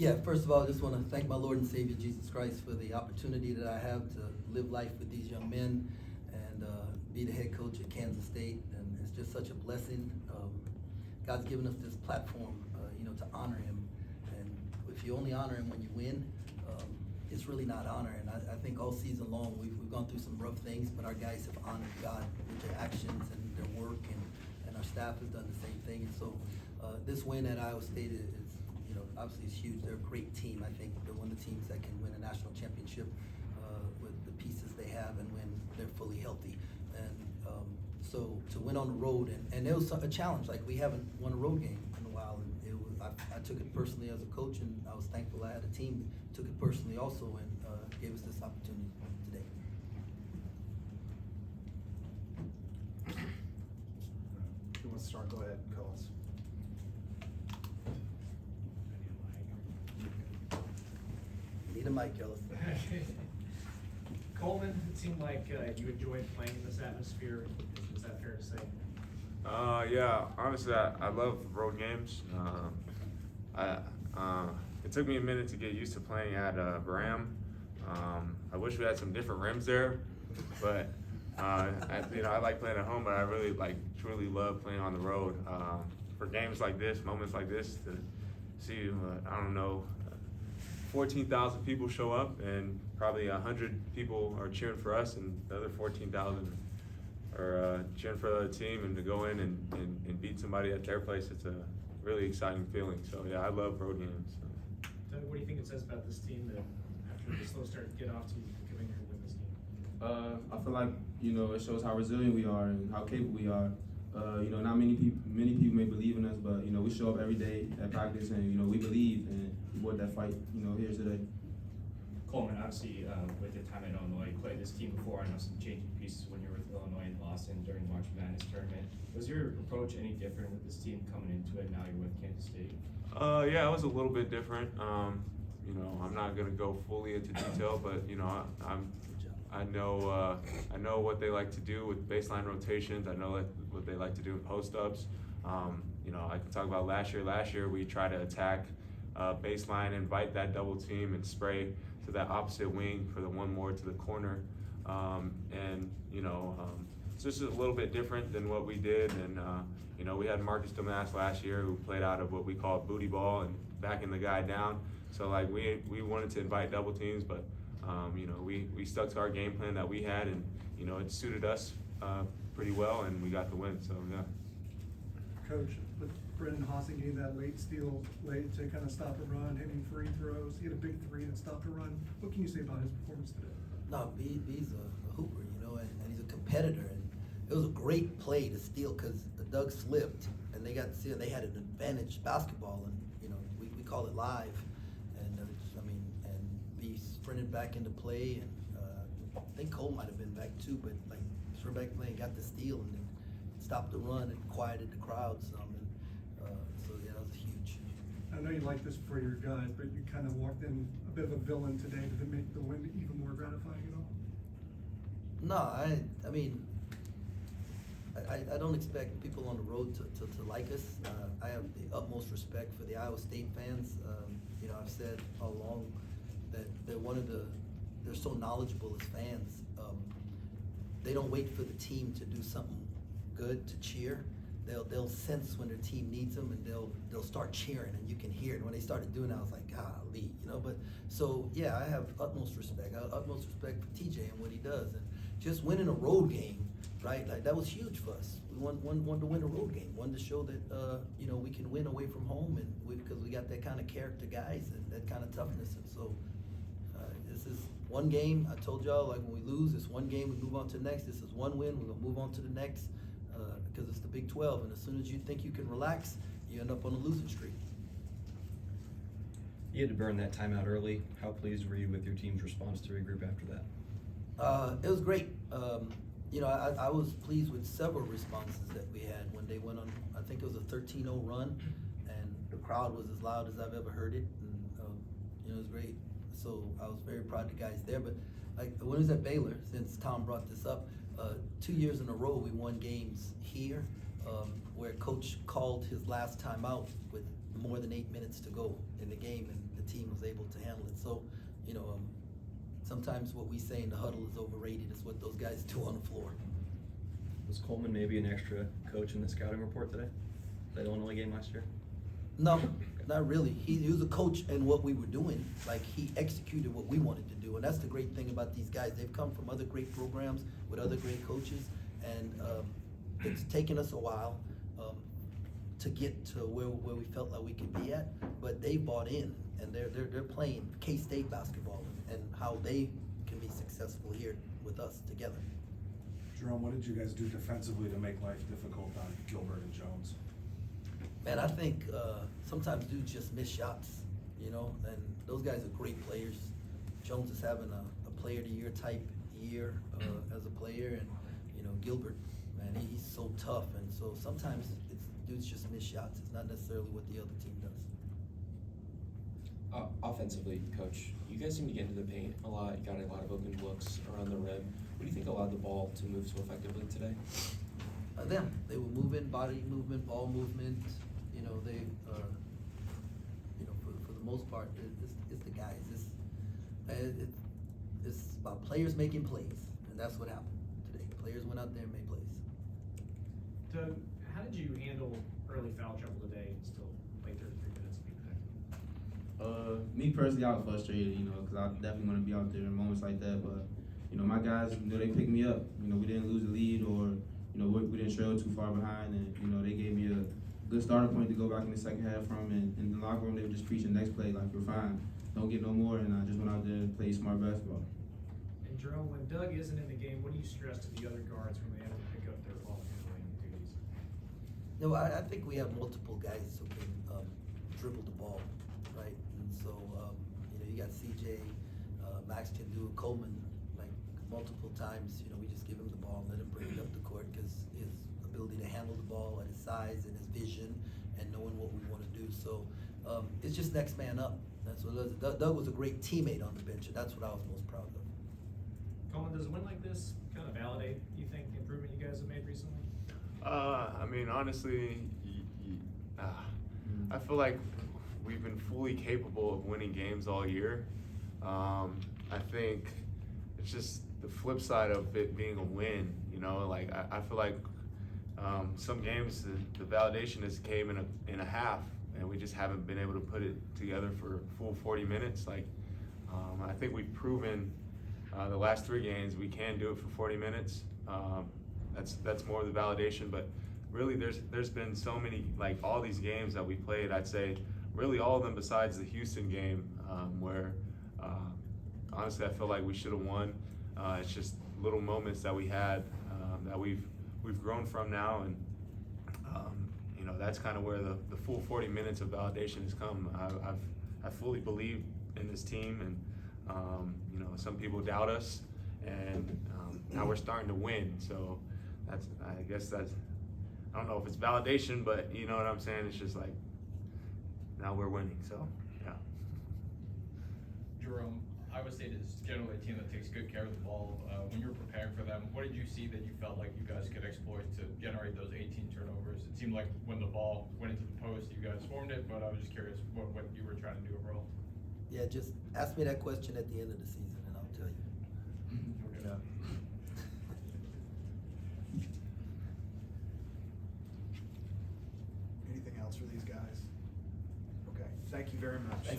Yeah, first of all, I just want to thank my Lord and Savior Jesus Christ for the opportunity that I have to live life with these young men and be the head coach at Kansas State. And it's just such a blessing. God's given us this platform, to honor Him. And if you only honor Him when you win, it's really not honor. And I think all season long we've gone through some rough things, but our guys have honored God with their actions and their work, and our staff has done the same thing. And so this win at Iowa State is obviously it's huge. They're a great team. I think they're one of the teams that can win a national championship with the pieces they have and when they're fully healthy. And so to win on the road, and it was a challenge. Like, we haven't won a road game in a while, and I took it personally as a coach, and I was thankful I had a team that took it personally also and gave us this opportunity today. Who wants to start? Go ahead, Collis. Need a mic, Ellis. Coleman, it seemed like you enjoyed playing in this atmosphere. Is that fair to say? Yeah, honestly, I love road games. It took me a minute to get used to playing at Bram. I wish we had some different rims there, but I like playing at home, but I really truly love playing on the road. For games like this, moments like this, to see, 14,000 people show up, and probably 100 people are cheering for us, and the other 14,000 are cheering for the other team, and to go in and beat somebody at their place, it's a really exciting feeling. So yeah, I love road games. Doug, what do you think it says about this team that after the slow start to get off to, you can come in here and win this game? I feel like it shows how resilient we are and how capable we are. Not many people may believe in us, but we show up every day at practice, and we believe, and we brought that fight here today. Coleman, obviously, with your time at Illinois, you played this team before. I know some changing pieces when you were with Illinois and Boston during the March Madness tournament. Was your approach any different with this team coming into it now you're with Kansas State? Yeah, it was a little bit different. I'm not gonna go fully into detail, but I know what they like to do with baseline rotations. I know what they like to do in post-ups. I can talk about last year. Last year we tried to attack baseline, invite that double team, and spray to that opposite wing for the one more to the corner. It's just a little bit different than what we did. And we had Marcus Domas last year, who played out of what we call booty ball and backing the guy down. So we wanted to invite double teams, but we stuck to our game plan that we had, and it suited us pretty well, and we got the win. So yeah. Coach, with Brendan Hossing getting that late steal late to kind of stop a run, hitting free throws, he had a big three and stopped a run. What can you say about his performance today? No, B's a hooper, and he's a competitor, and it was a great play to steal because Doug slipped, and they got to see they had an advantage basketball, and we call it live, and B sprinted back into play, and I think Cole might have been back too, but sprinted back play and got the steal, and then stopped the run and quieted the crowd some, and so yeah, that was huge. I know you like this for your gut, but you kind of walked in a bit of a villain today. Did it make the win even more gratifying at all? No, I don't expect people on the road to like us. I have the utmost respect for the Iowa State fans. I've said all along that they're so knowledgeable as fans. They don't wait for the team to do something good to cheer. They'll sense when their team needs them, and they'll start cheering, and you can hear it. When they started doing it, I was like, golly, but so yeah, I have utmost respect. I have utmost respect for TJ and what he does, and just winning a road game, right? That was huge for us. We wanted to win a road game, wanted to show that we can win away from home, and because we got that kind of character guys and that kind of toughness, and so this is one game. I told y'all, when we lose, it's one game, we move on to the next. This is one win, we're gonna move on to the next. Because it's the Big 12, and as soon as you think you can relax, you end up on a losing streak. You had to burn that timeout early. How pleased were you with your team's response to regroup after that? It was great. I was pleased with several responses that we had when they went on, I think it was a 13-0 run, and the crowd was as loud as I've ever heard it, and it was great. So I was very proud of the guys there, but when I was at Baylor, since Tom brought this up, 2 years in a row we won games here where coach called his last time out with more than 8 minutes to go in the game, and the team to handle it. So, you know, sometimes what we say in the huddle is overrated. It's what those guys do on the floor. Was Coleman maybe an extra coach in the scouting report today? That Illinois game last year? No, not really. He was a coach in what we were doing. Like, he executed what we wanted to do, and that's the great thing about these guys. They've come from other great programs with other great coaches, and it's taken us a while to get to where we felt like we could be at. But they bought in, and they're playing K-State basketball and how they can be successful here with us together. Jerome, what did you guys do defensively to make life difficult on Gilbert and Jones? Man, I think sometimes dudes just miss shots, you know, and those guys are great players. Jones is having a player of the year type year as a player, and, you know, Gilbert, man, he's so tough, and so sometimes dudes just miss shots. It's not necessarily what the other team does. Offensively, Coach, you guys seem to get into the paint a lot. You got a lot of open looks around the rim. What do you think allowed the ball to move so effectively today? They were moving, body movement, ball movement. You know, they, you know, for the most part, it's the guys. It's about players making plays, and that's what happened today. Players went out there and made plays. Doug, how did you handle early foul trouble today and still play 33 minutes and be effective? Me personally, I was frustrated, you know, because I definitely want to be out there in moments like that. But, you know, my guys, you know, they picked me up. You know, we didn't lose the lead, or, you know, we didn't trail too far behind, and, you know, they gave me a good starting point to go back in the second half from. And in the locker room, they were just preaching next play, like, we're fine, don't get no more. And I just went out there and played smart basketball. And Jerome, when Doug isn't in the game, what do you stress to the other guards when they have to pick up their ball handling duties? No, I think we have multiple guys who can dribble the ball, right? And so, you know, you got CJ, Max can do it, Coleman, like, multiple times. You know, we just give him the ball and let him bring it up the court, because his ability to handle the ball at his size and his vision and knowing what we want to do. So it's just next man up. That's what it is. Doug was a great teammate on the bench, and that's what I was most proud of. Coleman, does a win like this kind of validate, you think, the improvement you guys have made recently? I mean, honestly, I feel like we've been fully capable of winning games all year. I think it's just the flip side of it being a win, you know, like I feel like some games the validation has came in a half, and we just haven't been able to put it together for a full 40 minutes. Like, I think we've proven the last 3 games we can do it for 40 minutes. That's more of the validation, but really there's been so many, like, all these games that we played, I'd say really all of them besides the Houston game, where honestly I feel like we should have won. It's just little moments that we had that we've grown from now, and you know, that's kind of where the full 40 minutes of validation has come. I fully believe in this team, and you know, some people doubt us, and now we're starting to win. So I guess I don't know if it's validation, but you know what I'm saying? It's just like, now we're winning, so yeah. Jerome, Iowa State is generally a team that takes good care of the ball. When you were preparing for them, what did you see that you felt like you guys could exploit to generate those 18 turnovers? It seemed like when the ball went into the post, you guys formed it, but I was just curious what you were trying to do overall. Yeah, just ask me that question at the end of the season, and I'll tell you. Yeah. Anything else for these guys? Okay, thank you very much.